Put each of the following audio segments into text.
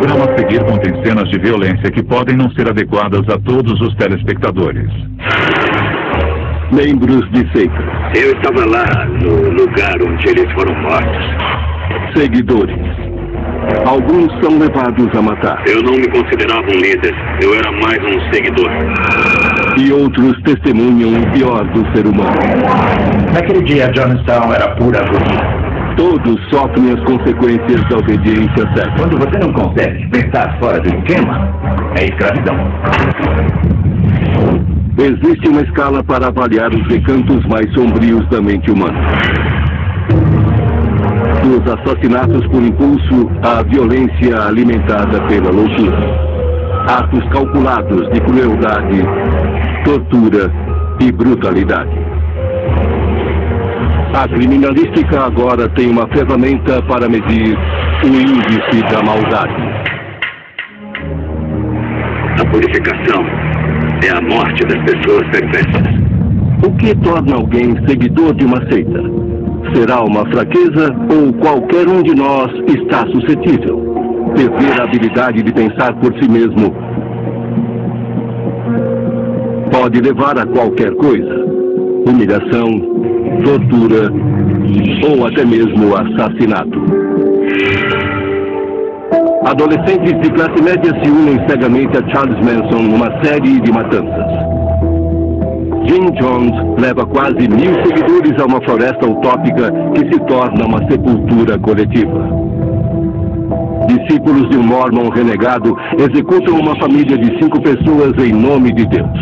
programa a seguir contém cenas de violência que podem não ser adequadas a todos os telespectadores. Membros de seita. Eu estava lá, no lugar onde eles foram mortos. Seguidores. Alguns são levados a matar. Eu não me considerava um líder. Eu era mais um seguidor. E outros testemunham o pior do ser humano. Naquele dia, Johnstown era pura agonia. Todos sofrem as consequências da obediência cega. Quando você não consegue pensar fora do esquema, é escravidão. Existe uma escala para avaliar os recantos mais sombrios da mente humana. Dos assassinatos por impulso à violência alimentada pela loucura. Atos calculados de crueldade, tortura e brutalidade. A criminalística agora tem uma ferramenta para medir o índice da maldade. A purificação é a morte das pessoas perversas. O que torna alguém seguidor de uma seita? Será uma fraqueza ou qualquer um de nós está suscetível? Perder a habilidade de pensar por si mesmo pode levar a qualquer coisa. Humilhação, tortura ou até mesmo assassinato. Adolescentes de classe média se unem cegamente a Charles Manson numa série de matanças. Jim Jones leva quase 1000 seguidores a uma floresta utópica que se torna uma sepultura coletiva. Discípulos de um Mormon renegado executam uma família de 5 pessoas em nome de Deus.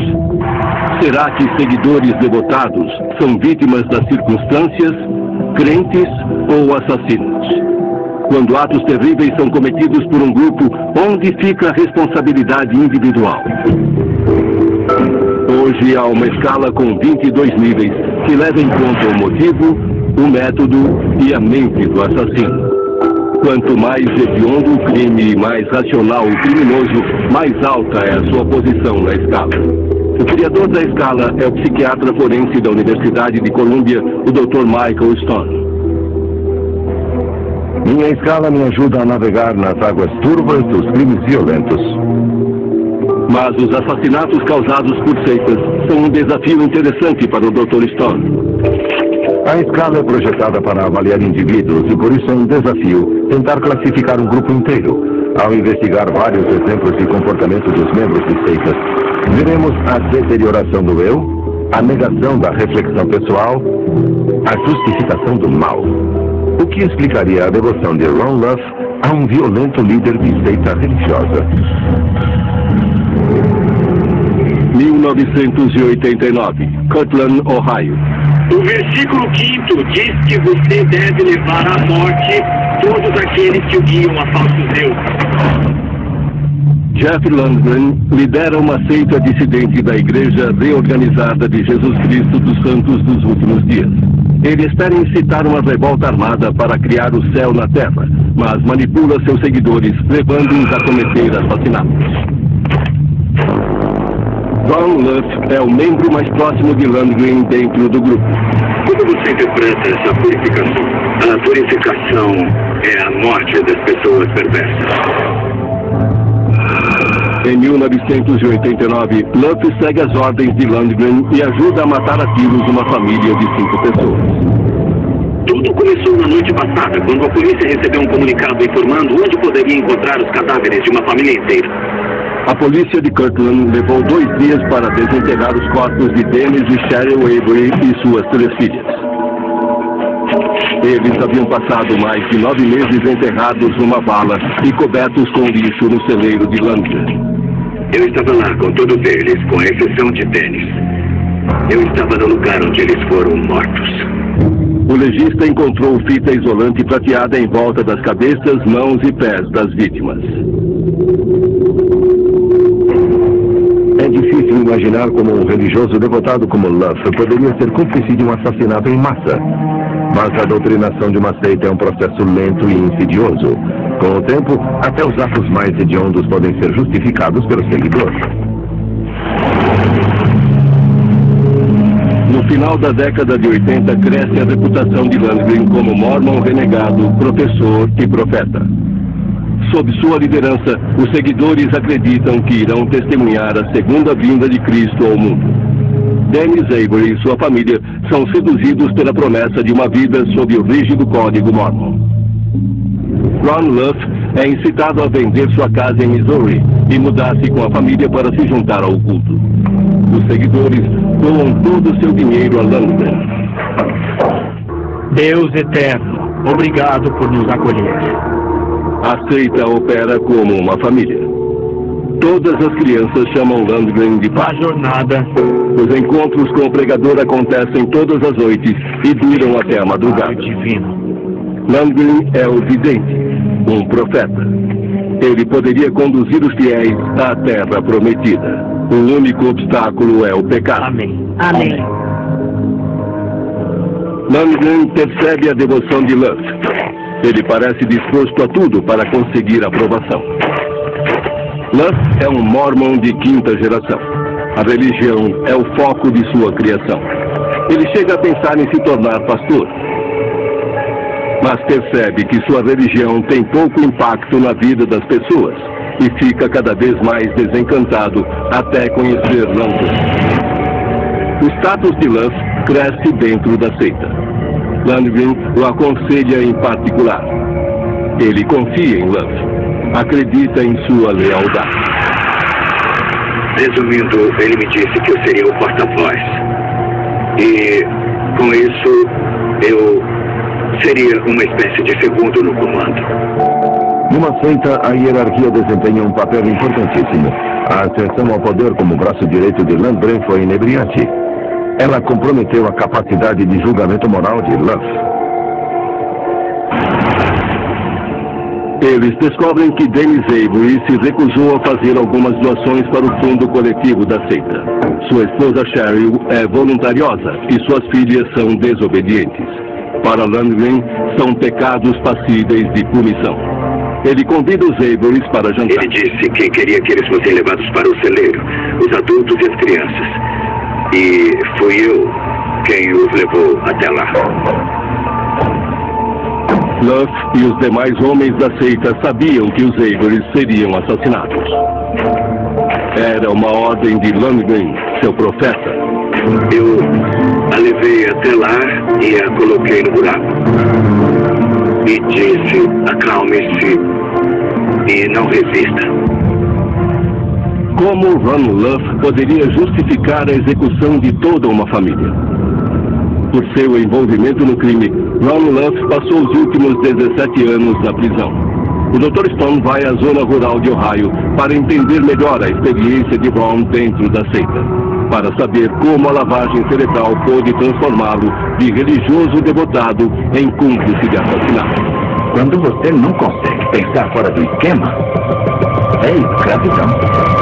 Será que seguidores devotados são vítimas das circunstâncias, crentes ou assassinos? Quando atos terríveis são cometidos por um grupo, onde fica a responsabilidade individual? Hoje há uma escala com 22 níveis que leva em conta o motivo, o método e a mente do assassino. Quanto mais hediondo o crime e mais racional o criminoso, mais alta é a sua posição na escala. O criador da escala é o psiquiatra forense da Universidade de Colômbia, o Dr. Michael Stone. Minha escala me ajuda a navegar nas águas turvas dos crimes violentos. Mas os assassinatos causados por seitas são um desafio interessante para o Dr. Stone. A escala é projetada para avaliar indivíduos e por isso é um desafio tentar classificar um grupo inteiro. Ao investigar vários exemplos de comportamento dos membros de seitas, veremos a deterioração do eu, a negação da reflexão pessoal, a justificação do mal. O que explicaria a devoção de Ron Luff a um violento líder de seita religiosa. 1989, Kirtland, Ohio. O versículo 5º diz que você deve levar à morte todos aqueles que o guiam a falsos deuses. Jeff Landgren lidera uma seita dissidente da Igreja Reorganizada de Jesus Cristo dos Santos dos Últimos Dias. Ele espera incitar uma revolta armada para criar o céu na terra, mas manipula seus seguidores, levando-os a cometer assassinatos. Ron Luff é o membro mais próximo de Landgren dentro do grupo. Como você interpreta essa purificação? A purificação é a morte das pessoas perversas. Em 1989, Luff segue as ordens de Landgren e ajuda a matar a tiros uma família de 5 pessoas. Tudo começou na noite passada, quando a polícia recebeu um comunicado informando onde poderia encontrar os cadáveres de uma família inteira. A polícia de Kirtland levou 2 dias para desenterrar os corpos de Dennis e Cheryl Avery e suas 3 filhas. Eles haviam passado mais de 9 meses enterrados numa vala e cobertos com lixo no celeiro de Landgren. Eu estava lá com todos eles, com exceção de Dennis. Eu estava no lugar onde eles foram mortos. O legista encontrou fita isolante prateada em volta das cabeças, mãos e pés das vítimas. É difícil imaginar como um religioso devotado como Luff poderia ser cúmplice de um assassinato em massa. Mas a doutrinação de uma seita é um processo lento e insidioso. Com o tempo, até os atos mais hediondos podem ser justificados pelo seguidor. No final da década de 80, cresce a reputação de Landgren como Mormon renegado, professor e profeta. sob sua liderança, os seguidores acreditam que irão testemunhar a segunda vinda de Cristo ao mundo. Dennis Avery e sua família são seduzidos pela promessa de uma vida sob o rígido código Mormon. Ron Luff é incitado a vender sua casa em Missouri e mudar-se com a família para se juntar ao culto. Os seguidores doam todo o seu dinheiro a Landgren. Deus eterno, obrigado por nos acolher. A seita opera como uma família. Todas as crianças chamam Landgren de pai. A jornada. Os encontros com o pregador acontecem todas as noites e duram até a madrugada. Divino. Landgren é o vidente, um profeta. Ele poderia conduzir os fiéis à terra prometida. O único obstáculo é o pecado. Amém. Amém. Landgren percebe a devoção de Luff. Ele parece disposto a tudo para conseguir aprovação. Luff é um mormon de quinta geração. A religião é o foco de sua criação. Ele chega a pensar em se tornar pastor. Mas percebe que sua religião tem pouco impacto na vida das pessoas e fica cada vez mais desencantado até conhecer Landgren. O status de Luff cresce dentro da seita. Landgren o aconselha em particular. Ele confia em Luff, acredita em sua lealdade. Resumindo, ele me disse que eu seria o porta-voz. E com isso, eu seria uma espécie de segundo no comando. Numa seita, a hierarquia desempenha um papel importantíssimo. A ascensão ao poder como braço direito de Landgren foi inebriante. Ela comprometeu a capacidade de julgamento moral de Luff. Eles descobrem que Dennis Avery se recusou a fazer algumas doações para o fundo coletivo da seita. Sua esposa Cheryl é voluntariosa e suas filhas são desobedientes. Para Landgren, são pecados passíveis de punição. Ele convida os Averys para jantar. Ele disse que queria que eles fossem levados para o celeiro, os adultos e as crianças. E fui eu quem os levou até lá. Luff e os demais homens da seita sabiam que os Averys seriam assassinados. Era uma ordem de Landgren, seu profeta. Eu a levei até lá e a coloquei no buraco. E disse, acalme-se e não resista. Como Ron Luff poderia justificar a execução de toda uma família? Por seu envolvimento no crime, Ron Luff passou os últimos 17 anos na prisão. O Dr. Stone vai à zona rural de Ohio para entender melhor a experiência de Ron dentro da seita, para saber como a lavagem cerebral pôde transformá-lo de religioso devotado em cúmplice de assassinato. Quando você não consegue pensar fora do esquema, é escravidão.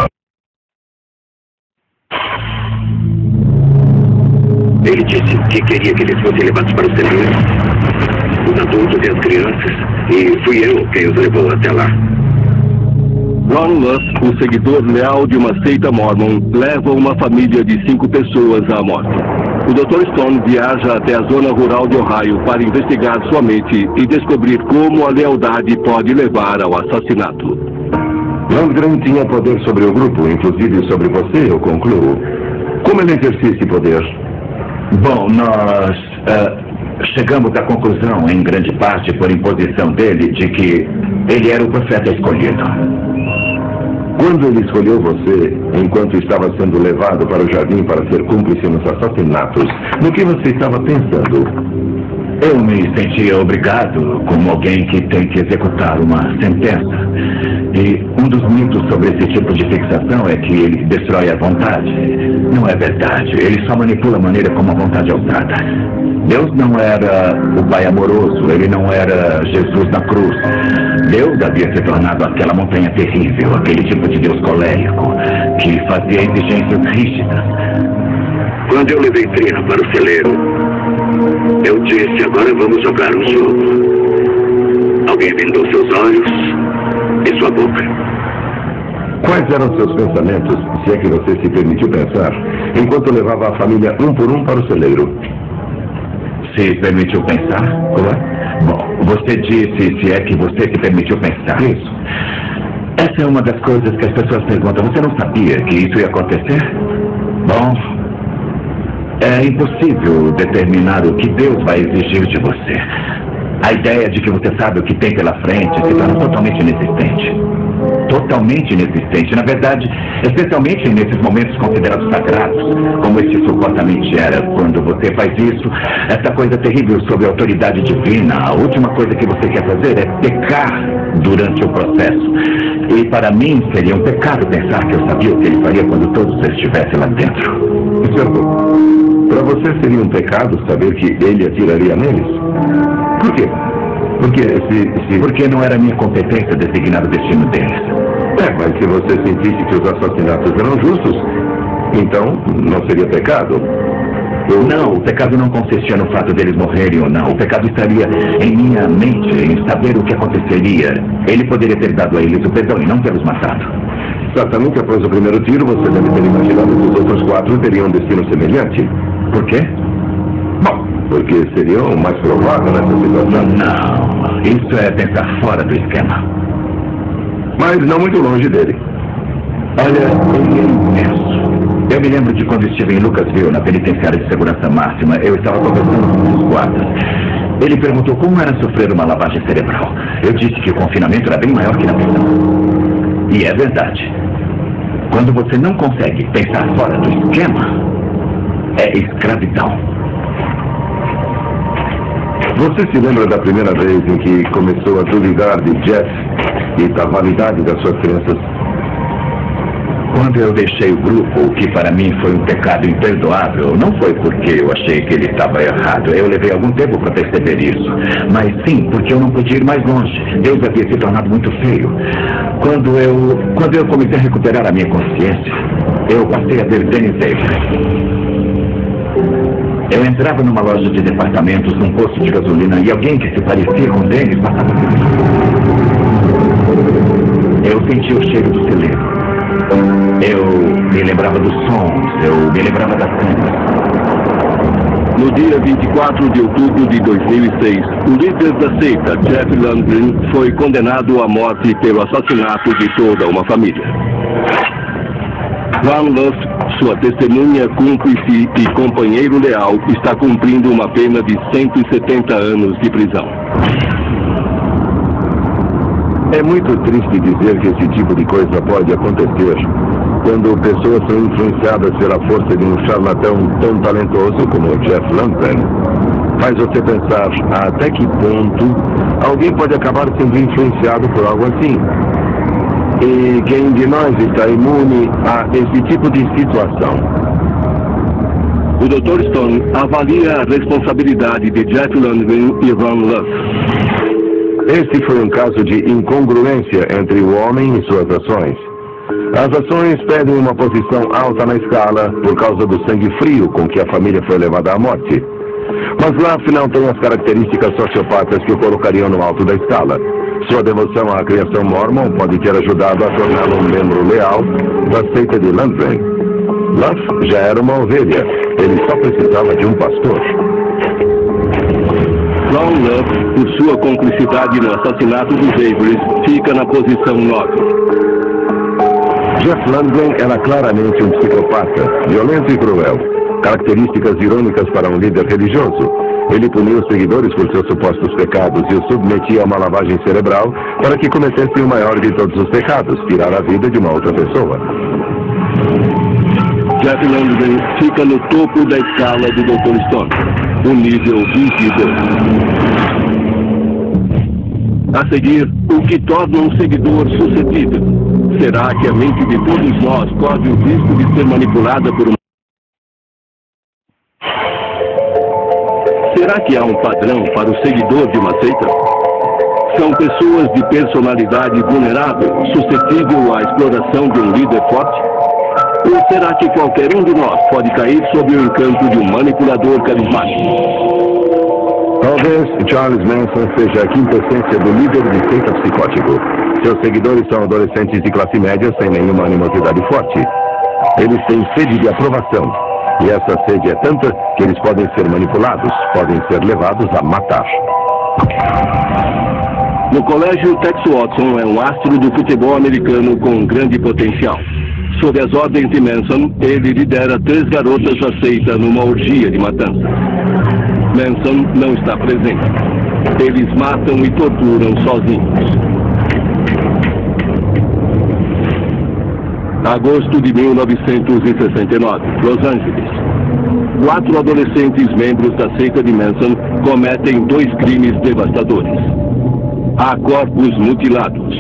Ele disse que queria que eles fossem levados para o celeiro, os adultos e as crianças, e fui eu quem os levou até lá. Ron Luff, um seguidor leal de uma seita mormon, leva uma família de 5 pessoas à morte. O Dr. Stone viaja até a zona rural de Ohio para investigar sua mente e descobrir como a lealdade pode levar ao assassinato. Landgren tinha poder sobre o grupo, inclusive sobre você, eu concluo. Como ele exercia esse poder? Bom, nós chegamos à conclusão, em grande parte por imposição dele, de que ele era o profeta escolhido. Quando ele escolheu você, enquanto estava sendo levado para o jardim para ser cúmplice nos assassinatos, no que você estava pensando? Eu me sentia obrigado, como alguém que tem que executar uma sentença. E um dos mitos sobre esse tipo de fixação é que ele destrói a vontade. Não é verdade. Ele só manipula a maneira como a vontade é usada. Deus não era o Pai amoroso. Ele não era Jesus na cruz. Deus havia se tornado aquela montanha terrível, aquele tipo de Deus colérico, que fazia exigências rígidas. Quando eu levei Trina para o celeiro, eu disse, agora vamos jogar um jogo. Alguém vendou seus olhos e sua boca. Quais eram seus pensamentos, se é que você se permitiu pensar, enquanto levava a família um por um para o celeiro? Se permitiu pensar? Bom, você disse se é que você se permitiu pensar isso. Essa é uma das coisas que as pessoas perguntam. Você não sabia que isso ia acontecer? Bom, é impossível determinar o que Deus vai exigir de você. A ideia de que você sabe o que tem pela frente se torna totalmente inexistente. Totalmente inexistente. Na verdade, especialmente nesses momentos considerados sagrados, como este supostamente era. Quando você faz isso, essa coisa terrível sob a autoridade divina, a última coisa que você quer fazer é pecar durante o processo. E para mim seria um pecado pensar que eu sabia o que ele faria quando todos estivessem lá dentro. Certo. Para você seria um pecado saber que ele atiraria neles? Por quê? Porque não era minha competência designar o destino deles. Mas se você sentisse que os assassinatos eram justos, então não seria pecado? Não, o pecado não consistia no fato deles morrerem ou não. O pecado estaria em minha mente, em saber o que aconteceria. Ele poderia ter dado a eles o perdão e não tê-los matado. Certamente após o primeiro tiro, você deve ter imaginado que os outros 4 teriam um destino semelhante. Por quê? Bom, porque seriam o mais provável nessa situação. Não, isso é pensar fora do esquema. Mas não muito longe dele. Olha, ele é imenso. Eu me lembro de quando estive em Lucasville, na penitenciária de segurança máxima. Eu estava conversando com os guardas. Ele perguntou como era sofrer uma lavagem cerebral. Eu disse que o confinamento era bem maior que na prisão. E é verdade. Quando você não consegue pensar fora do esquema, é escravidão. Você se lembra da primeira vez em que começou a duvidar de Jeff e da validade das suas crenças? Quando eu deixei o grupo, o que para mim foi um pecado imperdoável, não foi porque eu achei que ele estava errado. Eu levei algum tempo para perceber isso. Mas sim, porque eu não podia ir mais longe. Deus havia se tornado muito feio. Quando eu comecei a recuperar a minha consciência, eu passei a ver Dennis Avery. Eu entrava numa loja de departamentos, num posto de gasolina, e alguém que se parecia com Dennis passava por mim. Eu sentia o cheiro do celeiro. Eu me lembrava dos sons, eu me lembrava das câmeras. No dia 24 de outubro de 2006, o líder da seita, Jeff Lundgren, foi condenado à morte pelo assassinato de toda uma família. Van Luft, sua testemunha, cúmplice e companheiro leal, está cumprindo uma pena de 170 anos de prisão. É muito triste dizer que esse tipo de coisa pode acontecer quando pessoas são influenciadas pela força de um charlatão tão talentoso como Jeff Lundgren. Faz você pensar até que ponto alguém pode acabar sendo influenciado por algo assim. E quem de nós está imune a esse tipo de situação? O Dr. Stone avalia a responsabilidade de Jeff Lundgren e Van Luft. Este foi um caso de incongruência entre o homem e suas ações. As ações pedem uma posição alta na escala por causa do sangue frio com que a família foi levada à morte. Mas Luft não tem as características sociopatas que o colocariam no alto da escala. Sua devoção à criação mormon pode ter ajudado a torná-lo um membro leal da seita de Lundgren. Luft já era uma ovelha, ele só precisava de um pastor. Van Luft, por sua cumplicidade no assassinato dos Averys, fica na posição 9. Jeff Lundgren era claramente um psicopata, violento e cruel. Características irônicas para um líder religioso. Ele punia os seguidores por seus supostos pecados e os submetia a uma lavagem cerebral para que cometessem o maior de todos os pecados, tirar a vida de uma outra pessoa. Jeff Lundgren fica no topo da escala do Dr. Stone, o nível 22. A seguir, o que torna um seguidor suscetível? Será que a mente de todos nós corre o risco de ser manipulada por uma... Será que há um padrão para o seguidor de uma seita? São pessoas de personalidade vulnerável, suscetível à exploração de um líder forte? Ou será que qualquer um de nós pode cair sob o encanto de um manipulador carismático? Talvez Charles Manson seja a quintessência do líder de seita psicótico. Seus seguidores são adolescentes de classe média sem nenhuma animosidade forte. Eles têm sede de aprovação. E essa sede é tanta que eles podem ser manipulados, podem ser levados a matar. No colégio, Tex Watson é um astro do futebol americano com grande potencial. Sob as ordens de Manson, ele lidera 3 garotas aceitas numa orgia de matança. Manson não está presente. Eles matam e torturam sozinhos. Agosto de 1969, Los Angeles. 4 adolescentes membros da seita de Manson cometem 2 crimes devastadores. Há corpos mutilados.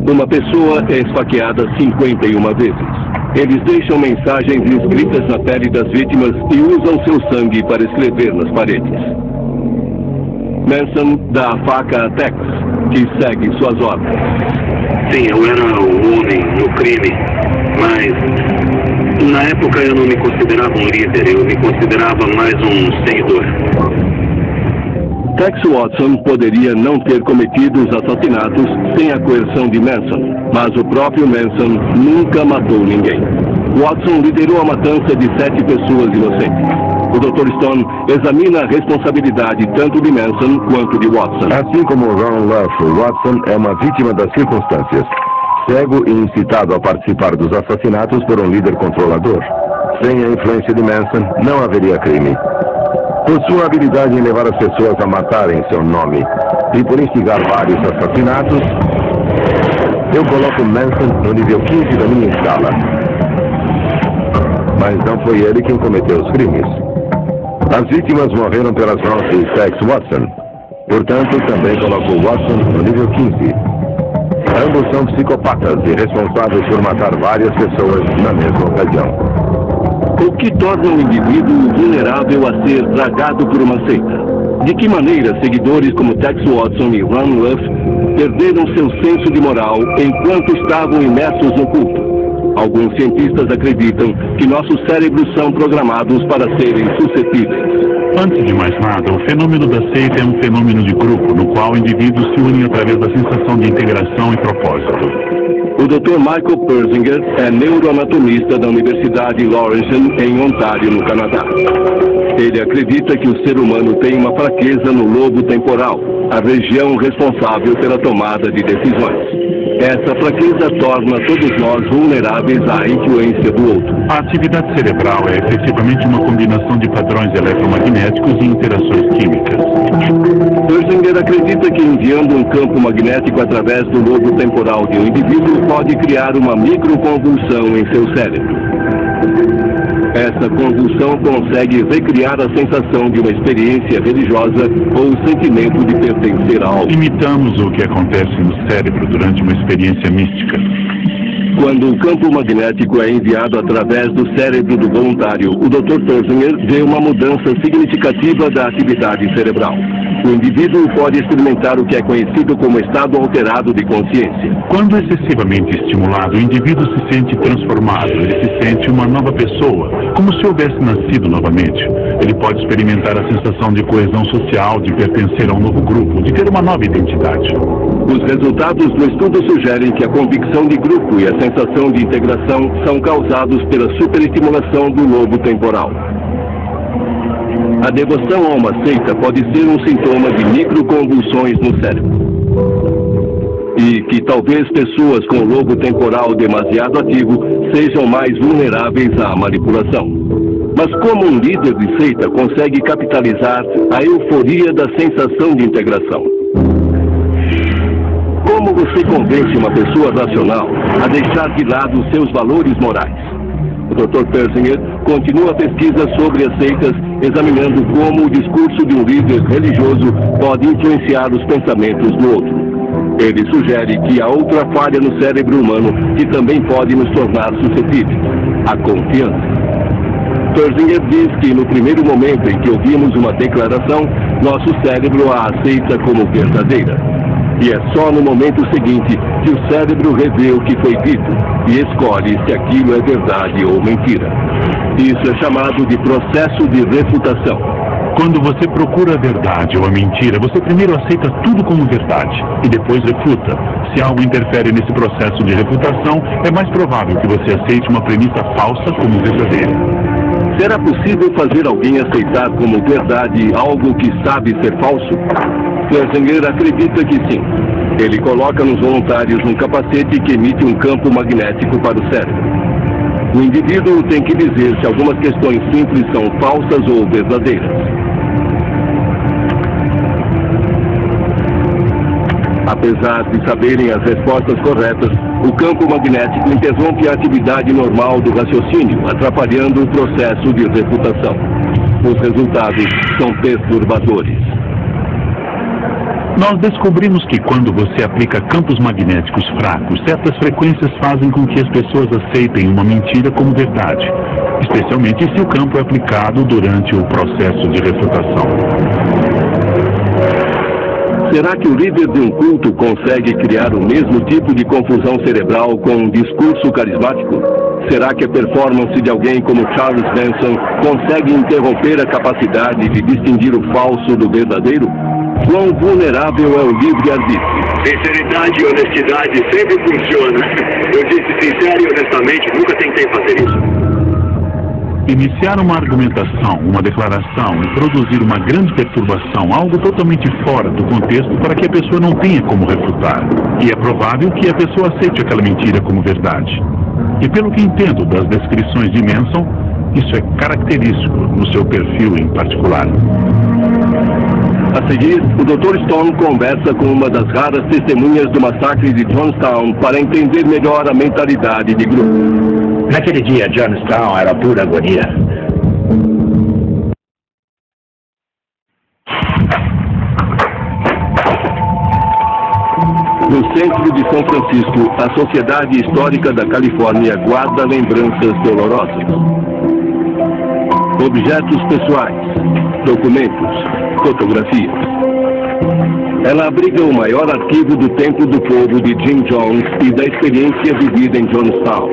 Uma pessoa é esfaqueada 51 vezes. Eles deixam mensagens inscritas na pele das vítimas e usam seu sangue para escrever nas paredes. Manson dá a faca a Tex, que segue suas ordens. Sim, eu era um homem no crime, mas na época eu não me considerava um líder, eu me considerava mais um seguidor. Tex Watson poderia não ter cometido os assassinatos sem a coerção de Manson, mas o próprio Manson nunca matou ninguém. Watson liderou a matança de 7 pessoas inocentes. O Dr. Stone examina a responsabilidade tanto de Manson quanto de Watson. Assim como Ron Luff, Watson é uma vítima das circunstâncias. Cego e incitado a participar dos assassinatos por um líder controlador. Sem a influência de Manson, não haveria crime. Por sua habilidade em levar as pessoas a matarem seu nome e por instigar vários assassinatos, eu coloco Manson no nível 15 da minha escala. Mas não foi ele quem cometeu os crimes. As vítimas morreram pelas mãos de Tex Watson. Portanto, também coloco Watson no nível 15. Ambos são psicopatas e responsáveis por matar várias pessoas na mesma ocasião. O que torna um indivíduo vulnerável a ser tragado por uma seita? De que maneira seguidores como Tex Watson e Ron Luff perderam seu senso de moral enquanto estavam imersos no culto? Alguns cientistas acreditam que nossos cérebros são programados para serem suscetíveis. Antes de mais nada, o fenômeno da seita é um fenômeno de grupo, no qual indivíduos se unem através da sensação de integração e propósito. O Dr. Michael Persinger é neuroanatomista da Universidade Laurentian, em Ontário, no Canadá. Ele acredita que o ser humano tem uma fraqueza no lobo temporal, a região responsável pela tomada de decisões. Essa fraqueza torna todos nós vulneráveis à influência do outro. A atividade cerebral é efetivamente uma combinação de padrões eletromagnéticos e interações químicas. Persinger acredita que enviando um campo magnético através do lobo temporal de um indivíduo pode criar uma microconvulsão em seu cérebro. Essa convulsão consegue recriar a sensação de uma experiência religiosa ou o sentimento de pertencer a algo. Imitamos o que acontece no cérebro durante uma experiência mística. Quando o campo magnético é enviado através do cérebro do voluntário, o Dr. Persinger vê uma mudança significativa da atividade cerebral. O indivíduo pode experimentar o que é conhecido como estado alterado de consciência. Quando excessivamente estimulado, o indivíduo se sente transformado, ele se sente uma nova pessoa, como se houvesse nascido novamente. Ele pode experimentar a sensação de coesão social, de pertencer a um novo grupo, de ter uma nova identidade. Os resultados do estudo sugerem que a convicção de grupo e a sensação de integração são causados pela superestimulação do lobo temporal. A devoção a uma seita pode ser um sintoma de microconvulsões no cérebro. E que talvez pessoas com o lobo temporal demasiado ativo sejam mais vulneráveis à manipulação. Mas como um líder de seita consegue capitalizar a euforia da sensação de integração? Como você convence uma pessoa racional a deixar de lado seus valores morais? O Dr. Persinger continua a pesquisa sobre as seitas, examinando como o discurso de um líder religioso pode influenciar os pensamentos do outro. Ele sugere que há outra falha no cérebro humano que também pode nos tornar suscetíveis: a confiança. Persinger diz que no primeiro momento em que ouvimos uma declaração, nosso cérebro a aceita como verdadeira. E é só no momento seguinte que o cérebro revê o que foi dito e escolhe se aquilo é verdade ou mentira. Isso é chamado de processo de refutação. Quando você procura a verdade ou a mentira, você primeiro aceita tudo como verdade e depois refuta. Se algo interfere nesse processo de refutação, é mais provável que você aceite uma premissa falsa como verdadeira. Será possível fazer alguém aceitar como verdade algo que sabe ser falso? Planzinger acredita que sim. Ele coloca nos voluntários um capacete que emite um campo magnético para o cérebro. O indivíduo tem que dizer se algumas questões simples são falsas ou verdadeiras. Apesar de saberem as respostas corretas, o campo magnético interrompe a atividade normal do raciocínio, atrapalhando o processo de refutação. Os resultados são perturbadores. Nós descobrimos que quando você aplica campos magnéticos fracos, certas frequências fazem com que as pessoas aceitem uma mentira como verdade, especialmente se o campo é aplicado durante o processo de refutação. Será que o líder de um culto consegue criar o mesmo tipo de confusão cerebral com um discurso carismático? Será que a performance de alguém como Charles Manson consegue interromper a capacidade de distinguir o falso do verdadeiro? Quão vulnerável é o livre-arbítrio? Sinceridade e honestidade sempre funcionam. Eu disse sincero e honestamente, nunca tentei fazer isso. Iniciar uma argumentação, uma declaração e produzir uma grande perturbação, algo totalmente fora do contexto para que a pessoa não tenha como refutar. E é provável que a pessoa aceite aquela mentira como verdade. E pelo que entendo das descrições de Manson, isso é característico no seu perfil em particular. A seguir, o Dr. Stone conversa com uma das raras testemunhas do massacre de Johnstown para entender melhor a mentalidade de grupo. Naquele dia, Johnstown era pura agonia. No centro de São Francisco, a Sociedade Histórica da Califórnia guarda lembranças dolorosas. Objetos pessoais, documentos, fotografias. Ela abriga o maior arquivo do Templo do Povo de Jim Jones e da experiência vivida em Johnstown.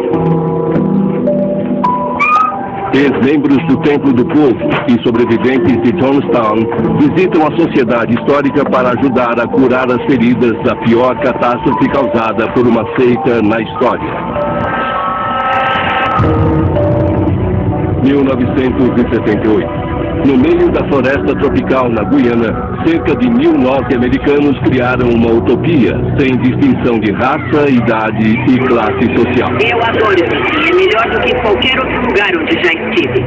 Ex-membros do Templo do Povo e sobreviventes de Johnstown visitam a Sociedade Histórica para ajudar a curar as feridas da pior catástrofe causada por uma seita na história. 1978. No meio da floresta tropical na Guiana, cerca de 1000 norte-americanos criaram uma utopia, sem distinção de raça, idade e classe social. Eu adoro isso. É melhor do que qualquer outro lugar onde já estive.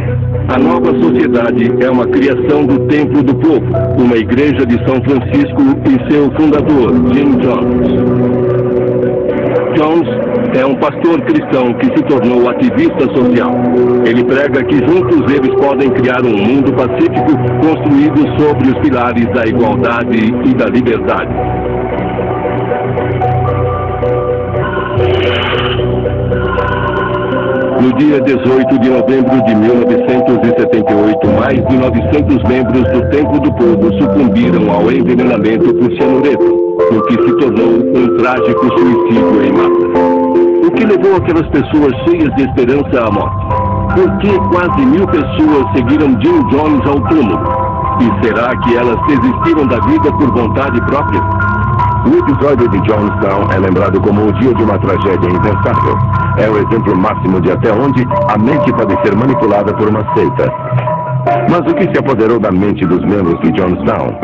A nova sociedade é uma criação do Templo do Povo, uma igreja de São Francisco e seu fundador, Jim Jones. Jones é um pastor cristão que se tornou ativista social. Ele prega que juntos eles podem criar um mundo pacífico construído sobre os pilares da igualdade e da liberdade. No dia 18 de novembro de 1978, mais de 900 membros do Templo do Povo sucumbiram ao envenenamento por cianureto, o que se tornou um trágico suicídio em massa. O que levou aquelas pessoas cheias de esperança à morte? Por que quase 1000 pessoas seguiram Jim Jones ao túmulo? E será que elas desistiram da vida por vontade própria? O episódio de Johnstown é lembrado como o dia de uma tragédia impensável. É o exemplo máximo de até onde a mente pode ser manipulada por uma seita. Mas o que se apoderou da mente dos membros de Johnstown?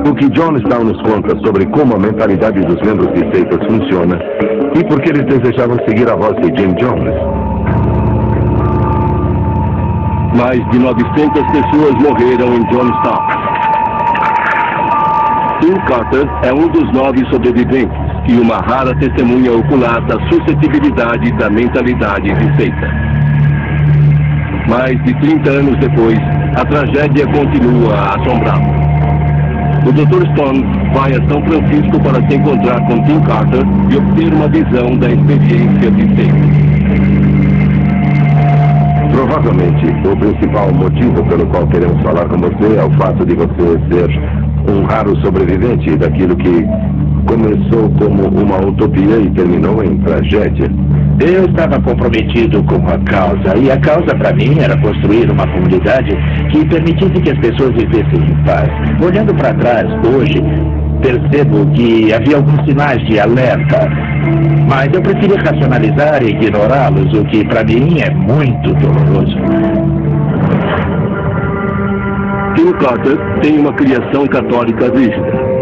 O que Johnstown nos conta sobre como a mentalidade dos membros de seitas funciona e por que eles desejavam seguir a voz de Jim Jones. Mais de 900 pessoas morreram em Johnstown. Tim Carter é um dos 9 sobreviventes e uma rara testemunha ocular da suscetibilidade da mentalidade de seita. Mais de 30 anos depois, a tragédia continua a assombrá-lo. O Dr. Stone vai a São Francisco para se encontrar com Tim Carter e obter uma visão da experiência de seita. Provavelmente, o principal motivo pelo qual queremos falar com você é o fato de você ser um raro sobrevivente daquilo que começou como uma utopia e terminou em tragédia. Eu estava comprometido com a causa, e a causa para mim era construir uma comunidade que permitisse que as pessoas vivessem em paz. Olhando para trás, hoje, percebo que havia alguns sinais de alerta, mas eu preferi racionalizar e ignorá-los, o que para mim é muito doloroso. Tim Carter tem uma criação católica rígida.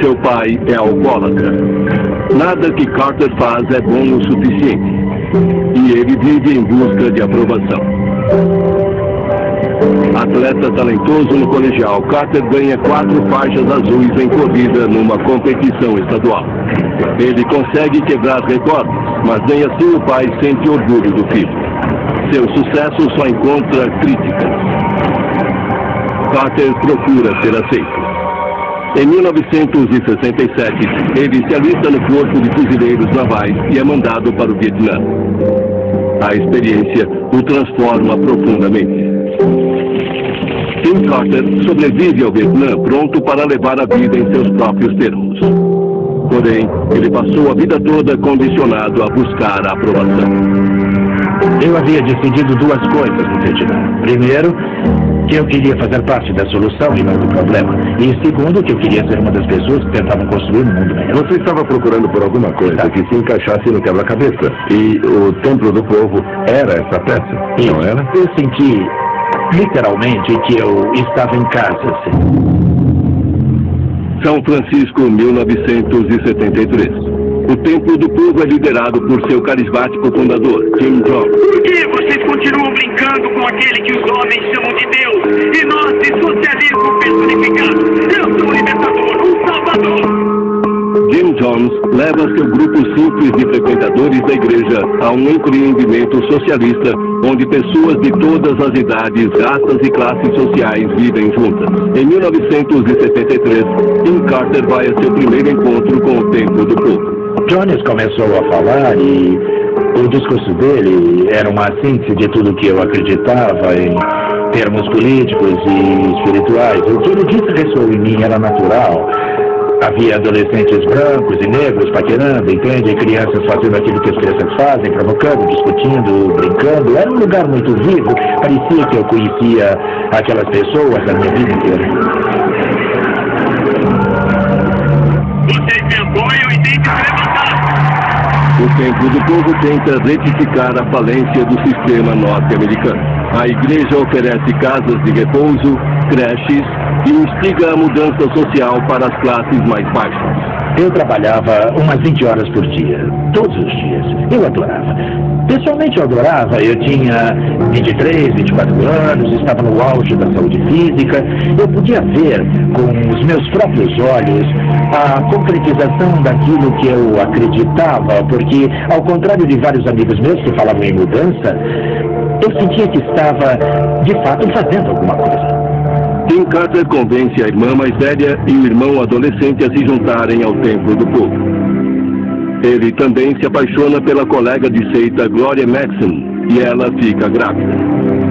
Seu pai é alcoólatra. Nada que Carter faz é bom o suficiente. E ele vive em busca de aprovação. Atleta talentoso no colegial, Carter ganha 4 faixas azuis em corrida numa competição estadual. Ele consegue quebrar recordes, mas nem assim o pai sente orgulho do filho. Seu sucesso só encontra críticas. Carter procura ser aceito. Em 1967, ele se alista no Corpo de Fuzileiros Navais e é mandado para o Vietnã. A experiência o transforma profundamente. Tim Carter sobrevive ao Vietnã pronto para levar a vida em seus próprios termos. Porém, ele passou a vida toda condicionado a buscar a aprovação. Eu havia decidido 2 coisas no Vietnã. Primeiro, que eu queria fazer parte da solução e não do problema. E segundo, que eu queria ser uma das pessoas que tentavam construir um mundo melhor. Você estava procurando por alguma coisa que se encaixasse no quebra-cabeça. E o Templo do Povo era essa peça, não era? Eu senti, literalmente, que eu estava em casa, assim. São Francisco, 1973. O Templo do Povo é liderado por seu carismático fundador, Jim Jones. Por que vocês continuam brincando com aquele que os homens chamam de Deus e nós de socialismo personificado? Eu sou um libertador, um salvador! Jim Jones leva seu grupo simples de frequentadores da igreja a um empreendimento socialista onde pessoas de todas as idades, raças e classes sociais vivem juntas. Em 1973, Tim Carter vai a seu primeiro encontro com o Templo do Povo. Jones começou a falar e o discurso dele era uma síntese de tudo que eu acreditava em termos políticos e espirituais. O que ele disse ressoou em mim, era natural. Havia adolescentes brancos e negros paquerando, entende? Crianças fazendo aquilo que as crianças fazem, provocando, discutindo, brincando. Era um lugar muito vivo. Parecia que eu conhecia aquelas pessoas a minha vida inteira. Vocês me apoiam e têm que se levantar! O Templo do Povo tenta retificar a falência do sistema norte-americano. A igreja oferece casas de repouso, creches e instiga a mudança social para as classes mais baixas. Eu trabalhava umas 20 horas por dia, todos os dias. Eu adorava. Pessoalmente eu adorava. Eu tinha 23, 24 anos, estava no auge da saúde física. Eu podia ver com os meus próprios olhos a concretização daquilo que eu acreditava, porque, ao contrário de vários amigos meus que falavam em mudança, eu sentia que estava, de fato, fazendo alguma coisa. Tim Carter convence a irmã mais velha e o irmão adolescente a se juntarem ao Templo do Povo. Ele também se apaixona pela colega de seita Gloria Maxson e ela fica grávida.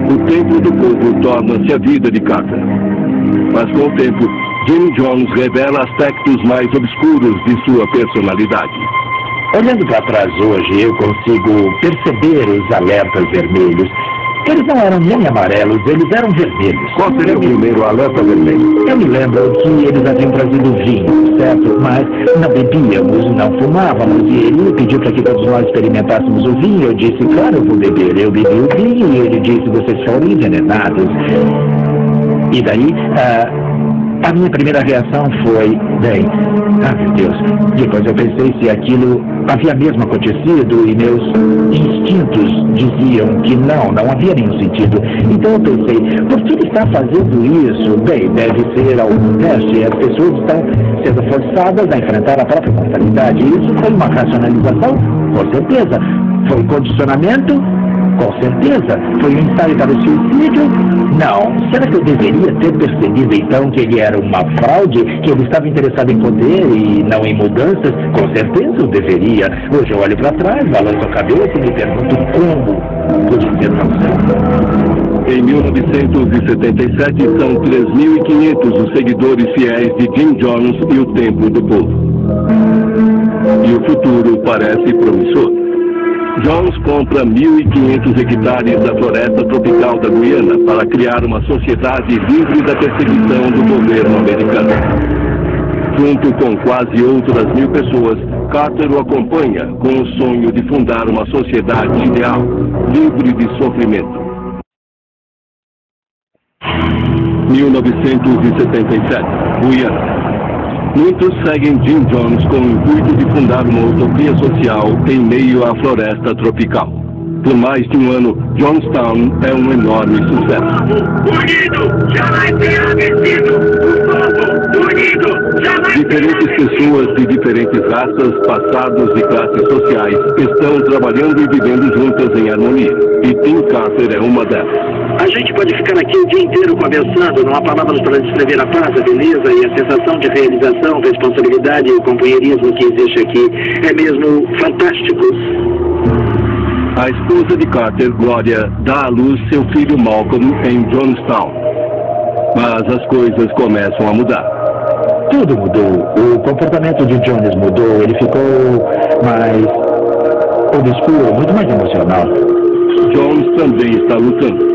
O Templo do Povo torna-se a vida de Carter. Mas com o tempo, Jim Jones revela aspectos mais obscuros de sua personalidade. Olhando para trás hoje, eu consigo perceber os alertas vermelhos. Eles não eram nem amarelos, eles eram vermelhos. Qual seria o primeiro alerta vermelho? Eu me lembro que eles haviam trazido vinho, certo? Mas não bebíamos, não fumávamos. E ele pediu para que todos nós experimentássemos o vinho. Eu disse, claro, eu vou beber. Eu bebi o vinho e ele disse, vocês foram envenenados. E daí, a minha primeira reação foi, bem, meu Deus. Depois eu pensei se aquilo havia mesmo acontecido e meus instintos diziam que não havia nenhum sentido. Então eu pensei, por que ele está fazendo isso? Bem, deve ser algum teste. As pessoas estão sendo forçadas a enfrentar a própria mortalidade. Isso foi uma racionalização? Com certeza. Foi condicionamento? Com certeza. Foi um ensaio para o suicídio? Não. Será que eu deveria ter percebido então que ele era uma fraude? Que ele estava interessado em poder e não em mudanças? Com certeza eu deveria. Hoje eu olho para trás, balanço a cabeça e me pergunto como podia ter acontecido. Em 1977 são 3.500 os seguidores fiéis de Jim Jones e o Templo do Povo. E o futuro parece promissor. Jones compra 1.500 hectares da floresta tropical da Guiana para criar uma sociedade livre da perseguição do governo americano. Junto com quase outras 1.000 pessoas, Carter o acompanha com o sonho de fundar uma sociedade ideal, livre de sofrimento. 1977, Guiana. Muitos seguem Jim Jones com o intuito de fundar uma utopia social em meio à floresta tropical. Por mais de um ano, Jonestown é um enorme sucesso. Unido, jamais será vencido! O povo unido, jamais Diferentes pessoas de diferentes raças, passados e classes sociais estão trabalhando e vivendo juntas em harmonia. E Tim Carter é uma delas. A gente pode ficar aqui o dia inteiro conversando, não há palavras para descrever a paz, a beleza e a sensação de realização, responsabilidade e companheirismo que existe aqui. É mesmo fantástico. A esposa de Carter, Gloria, dá à luz seu filho Malcolm em Jonestown. Mas as coisas começam a mudar. Tudo mudou. O comportamento de Jones mudou. Ele ficou mais obscuro, muito mais emocional. Jones também está lutando.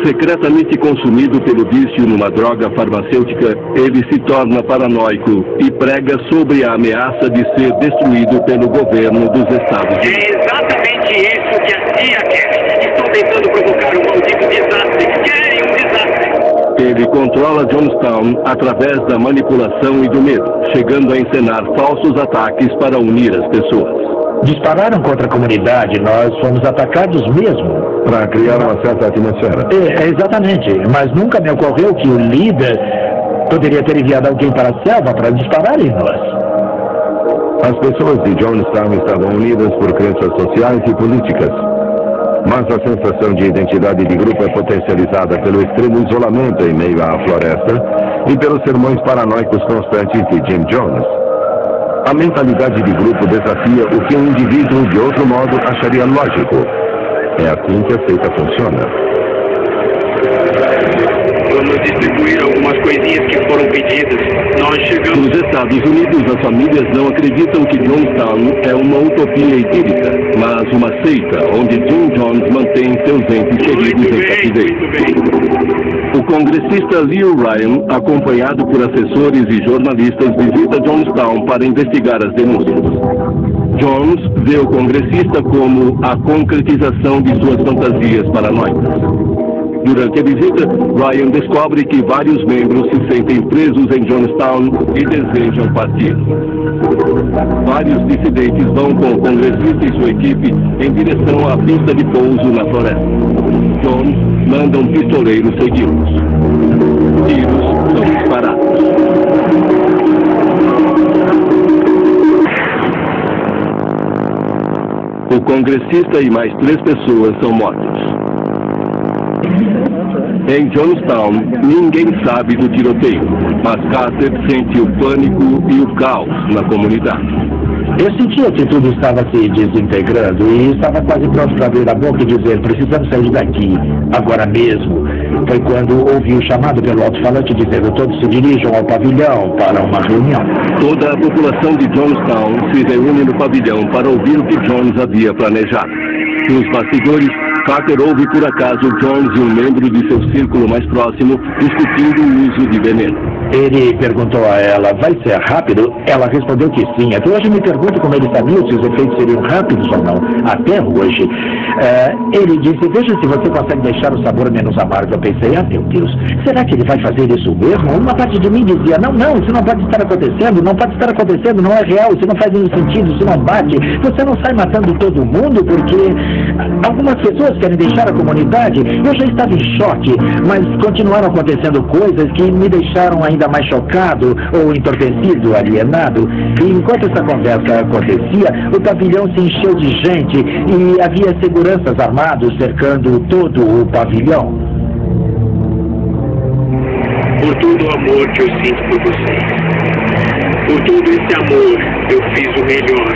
Secretamente consumido pelo vício numa droga farmacêutica, ele se torna paranoico e prega sobre a ameaça de ser destruído pelo governo dos Estados Unidos. É exatamente isso que a CIA quer. Estão tentando provocar um maldito desastre. Querem um desastre. Ele controla Jonestown através da manipulação e do medo, chegando a encenar falsos ataques para unir as pessoas. Dispararam contra a comunidade, nós fomos atacados mesmo. Para criar uma certa atmosfera. Exatamente, mas nunca me ocorreu que o líder poderia ter enviado alguém para a selva para disparar em nós. As pessoas de Jonestown estavam unidas por crenças sociais e políticas. Mas a sensação de identidade de grupo é potencializada pelo extremo isolamento em meio à floresta e pelos sermões paranoicos constantes de Jim Jones. A mentalidade de grupo desafia o que um indivíduo de outro modo acharia lógico. É assim que a seita funciona. Vamos distribuir algumas coisinhas que foram pedidas. Nós chegamos... Nos Estados Unidos, as famílias não acreditam que Jonestown é uma utopia idílica, mas uma seita onde Jim Jones mantém seus entes queridos em cativeiro. O congressista Leo Ryan, acompanhado por assessores e jornalistas, visita Jonestown para investigar as denúncias. Jones vê o congressista como a concretização de suas fantasias paranoicas. Durante a visita, Ryan descobre que vários membros se sentem presos em Jonestown e desejam partir. Vários dissidentes vão com o congressista e sua equipe em direção à pista de pouso na floresta. Jones manda um pistoleiro segui-los. Tiros são disparados. O congressista e mais 3 pessoas são mortos. Em Jonestown, ninguém sabe do tiroteio, mas Carter sente o pânico e o caos na comunidade. Eu sentia que tudo estava se desintegrando e estava quase pronto para abrir a boca e dizer: precisamos sair daqui, agora mesmo. Foi quando ouvi o chamado pelo alto-falante dizendo: todos se dirijam ao pavilhão para uma reunião. Toda a população de Jonestown se reúne no pavilhão para ouvir o que Jones havia planejado. Nos bastidores, Carter ouve por acaso Jones e um membro de seu círculo mais próximo discutindo o uso de veneno. Ele perguntou a ela: vai ser rápido? Ela respondeu que sim. Até hoje me pergunto como ele sabia se os efeitos seriam rápidos ou não. Até hoje. Ele disse: veja se você consegue deixar o sabor menos amargo. Eu pensei: ah, meu Deus, será que ele vai fazer isso mesmo? Uma parte de mim dizia: não, isso não pode estar acontecendo, não é real, isso não faz nenhum sentido, isso não bate. Você não sai matando todo mundo porque algumas pessoas querem deixar a comunidade. Eu já estava em choque, mas continuaram acontecendo coisas que me deixaram ainda mais chocado ou entorpecido, alienado. E enquanto essa conversa acontecia, o pavilhão se encheu de gente e havia seguranças armados cercando todo o pavilhão. Por todo o amor que eu sinto por vocês, por todo esse amor, eu fiz o melhor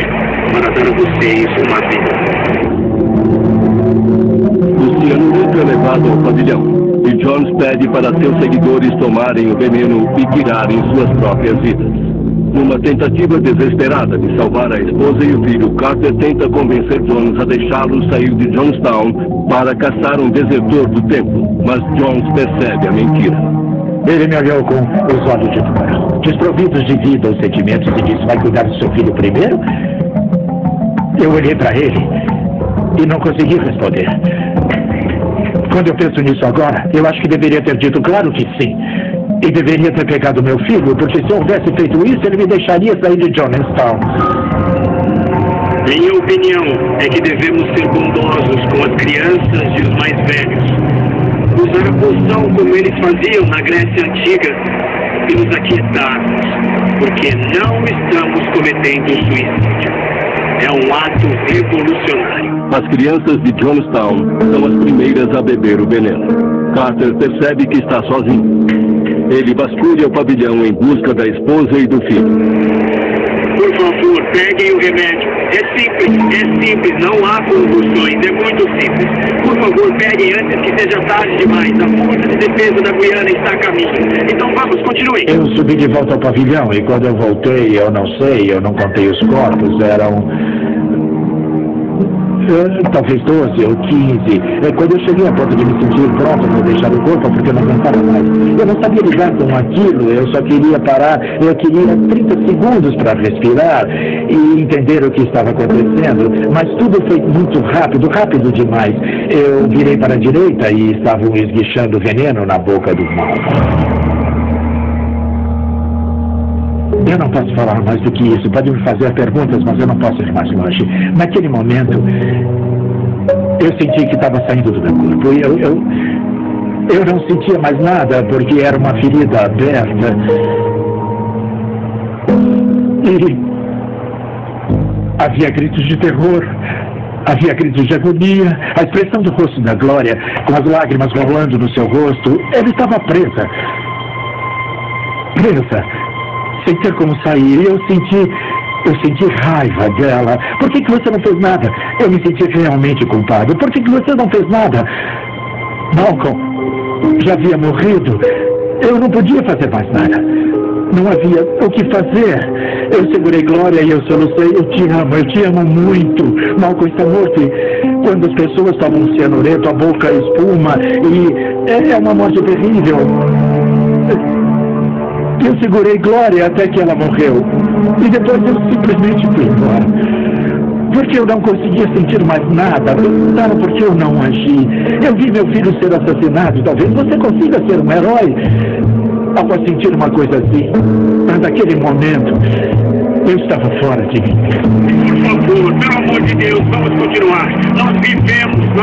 para dar a vocês uma vida. O cianuro é levado ao pavilhão e Jones pede para seus seguidores tomarem o veneno e tirarem suas próprias vidas. Numa tentativa desesperada de salvar a esposa e o filho, Carter tenta convencer Jones a deixá-lo sair de Jonestown para caçar um desertor do templo, mas Jones percebe a mentira. Ele me olhou com os olhos de fora, desprovidos de vida ou sentimentos, e disse: vai cuidar do seu filho primeiro? Eu olhei para ele e não consegui responder. Quando eu penso nisso agora, eu acho que deveria ter dito claro que sim. E deveria ter pegado meu filho, porque se eu houvesse feito isso, ele me deixaria sair de Jonestown. Minha opinião é que devemos ser bondosos com as crianças e os mais velhos. Usar a poção como eles faziam na Grécia Antiga e nos aquietarmos, porque não estamos cometendo suicídio. É um ato revolucionário. As crianças de Jonestown são as primeiras a beber o veneno. Carter percebe que está sozinho. Ele vasculha o pavilhão em busca da esposa e do filho. Por favor, peguem o remédio. É simples, não há convulsões, é muito simples. Por favor, peguem antes que seja tarde demais. A força de defesa da Guiana está a caminho. Então vamos, continuem. Eu subi de volta ao pavilhão e quando eu voltei, eu não contei os corpos, eram talvez 12 ou 15. Quando eu cheguei a ponto de me sentir pronto para deixar o corpo, porque eu não aguentava mais. Eu não sabia lidar com aquilo, eu só queria parar, eu queria 30 segundos para respirar e entender o que estava acontecendo, mas tudo foi muito rápido demais. Eu virei para a direita e estavam esguichando veneno na boca do mal. Eu não posso falar mais do que isso. Pode me fazer perguntas, mas eu não posso ir mais longe. Naquele momento, eu senti que estava saindo do meu corpo. Eu não sentia mais nada, porque era uma ferida aberta. E havia gritos de terror. Havia gritos de agonia. A expressão do rosto da Glória, com as lágrimas rolando no seu rosto, ela estava presa. Sem ter como sair. Eu senti raiva dela. Por que você não fez nada? Eu me senti realmente culpado. Por que você não fez nada? Malcolm já havia morrido. Eu não podia fazer mais nada. Não havia o que fazer. Eu segurei Glória e eu solucei. Eu te amo muito. Malcolm está morto. E quando as pessoas tomam cianureto, a boca espuma. E é uma morte terrível. Eu segurei Glória até que ela morreu. E depois eu simplesmente fui embora. Porque eu não conseguia sentir mais nada. Perguntaram por que eu não agi. Eu vi meu filho ser assassinado. Talvez você consiga ser um herói após sentir uma coisa assim. Mas naquele momento, eu estava fora de mim. Por favor, pelo amor de Deus, vamos continuar. Nós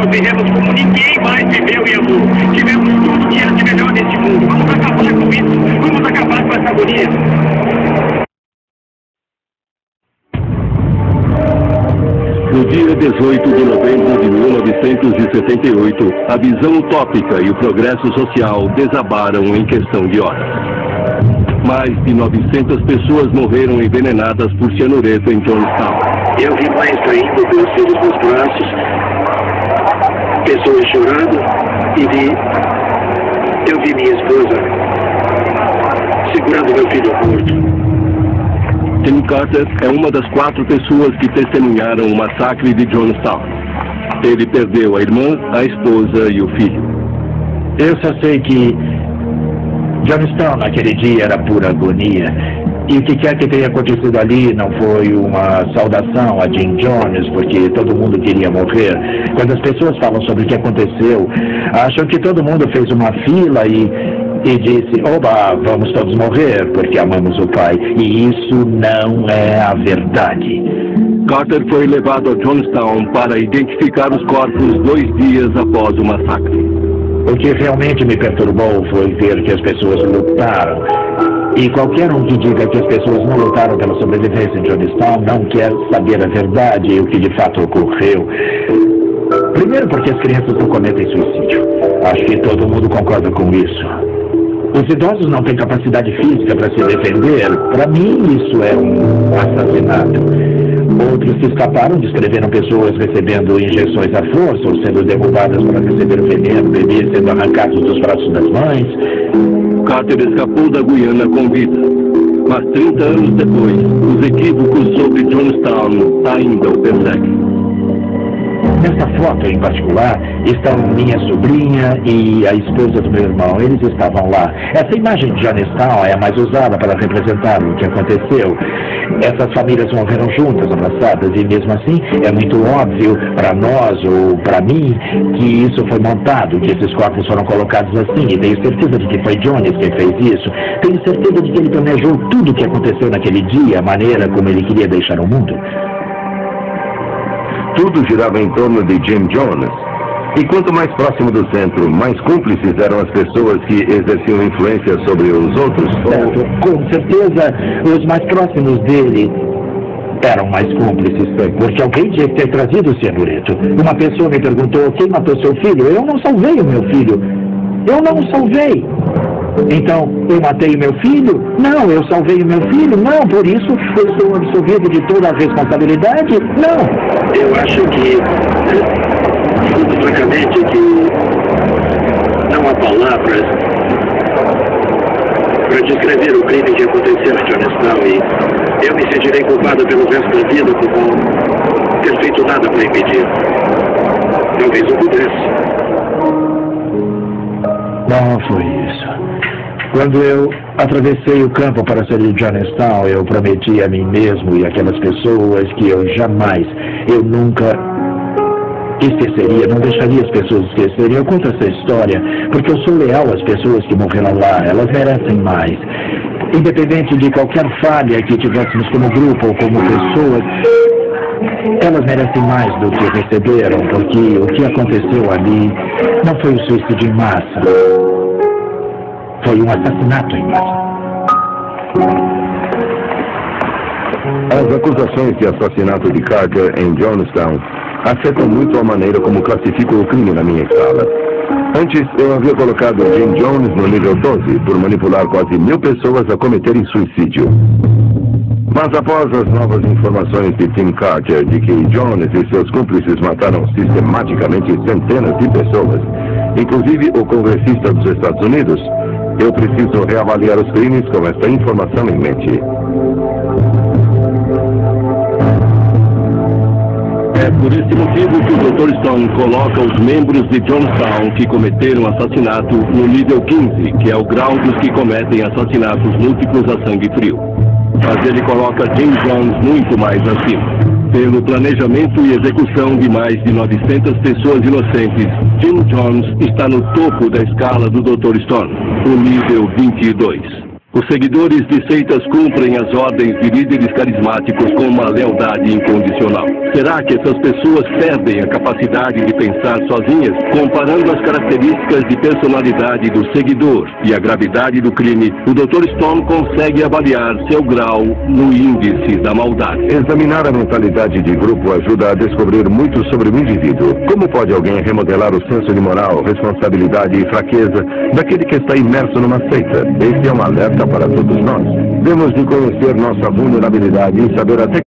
vivemos como ninguém mais viveu e amou. Tivemos tudo que era de melhor neste mundo. Vamos acabar com isso. Vamos acabar com essa agonia. No dia 18 de novembro de 1978, a visão utópica e o progresso social desabaram em questão de horas. Mais de 900 pessoas morreram envenenadas por cianureto em Jonestown. Eu vi mais ainda meus filhos nos braços, pessoas chorando, e eu vi minha esposa segurando meu filho morto. Tim Carter é uma das 4 pessoas que testemunharam o massacre de Jonestown. Ele perdeu a irmã, a esposa e o filho. Eu só sei que Jonestown naquele dia era pura agonia. E o que quer que tenha acontecido ali não foi uma saudação a Jim Jones, porque todo mundo queria morrer. Quando as pessoas falam sobre o que aconteceu, acham que todo mundo fez uma fila e disse, oba, vamos todos morrer porque amamos o pai. E isso não é a verdade. Carter foi levado a Jonestown para identificar os corpos 2 dias após o massacre. O que realmente me perturbou foi ver que as pessoas lutaram. E qualquer um que diga que as pessoas não lutaram pela sobrevivência em Jonestown não quer saber a verdade e o que de fato ocorreu. Primeiro porque as crianças não cometem suicídio. Acho que todo mundo concorda com isso. Os idosos não têm capacidade física para se defender. Para mim, isso é um assassinato. Outros se escaparam, descreveram pessoas recebendo injeções à força ou sendo derrubadas para receber veneno, bebês sendo arrancados dos braços das mães. Carter escapou da Guiana com vida. Mas 30 anos depois, os equívocos sobre Jonestown ainda o perseguem. Nessa foto em particular estão minha sobrinha e a esposa do meu irmão. Eles estavam lá. Essa imagem de Jonestown é a mais usada para representar o que aconteceu. Essas famílias morreram juntas, abraçadas, e mesmo assim é muito óbvio para nós ou para mim que isso foi montado, que esses corpos foram colocados assim, e tenho certeza de que foi Jones quem fez isso. Tenho certeza de que ele planejou tudo o que aconteceu naquele dia, a maneira como ele queria deixar o mundo. Tudo girava em torno de Jim Jones. E quanto mais próximo do centro, mais cúmplices eram as pessoas que exerciam influência sobre os outros. Certo. Com certeza, os mais próximos dele eram mais cúmplices, porque alguém tinha que ter trazido o cianureto. Uma pessoa me perguntou: quem matou seu filho? Eu não salvei o meu filho. Eu não salvei. Então, eu matei o meu filho? Não, eu salvei o meu filho? Não, por isso eu estou absolvido de toda a responsabilidade? Não. Eu acho que, francamente, que não há palavras para descrever o crime que aconteceu em Jonestown, e eu me sentirei culpado pelo resto da vida por não ter feito nada para impedir. Talvez eu pudesse. Não foi isso. Quando eu atravessei o campo para sair de Jonestown, eu prometi a mim mesmo e àquelas pessoas que eu nunca esqueceria, não deixaria as pessoas esquecerem. Eu conto essa história porque eu sou leal às pessoas que morreram lá, elas merecem mais. Independente de qualquer falha que tivéssemos como grupo ou como pessoas, elas merecem mais do que receberam, porque o que aconteceu ali não foi um suicídio em massa. Foi um assassinato em massa. As acusações de assassinato de Carter em Jonestown afetam muito a maneira como classifico o crime na minha escala. Antes, eu havia colocado Jim Jones no nível 12 por manipular quase 1000 pessoas a cometerem suicídio. Mas após as novas informações de Tim Carter de que Jones e seus cúmplices mataram sistematicamente centenas de pessoas, inclusive o congressista dos Estados Unidos, eu preciso reavaliar os crimes com esta informação em mente. É por esse motivo que o Dr. Stone coloca os membros de Jonestown que cometeram assassinato no nível 15, que é o grau dos que cometem assassinatos múltiplos a sangue frio. Mas ele coloca Jim Jones muito mais acima. Pelo planejamento e execução de mais de 900 pessoas inocentes, Jim Jones está no topo da escala do Dr. Stone, o nível 22. Os seguidores de seitas cumprem as ordens de líderes carismáticos com uma lealdade incondicional. Será que essas pessoas perdem a capacidade de pensar sozinhas? Comparando as características de personalidade do seguidor e a gravidade do crime, o Dr. Stone consegue avaliar seu grau no índice da maldade. Examinar a mentalidade de grupo ajuda a descobrir muito sobre o indivíduo. Como pode alguém remodelar o senso de moral, responsabilidade e fraqueza daquele que está imerso numa seita? Esse é um alerta para todos nós. Temos de conhecer nossa vulnerabilidade e saber até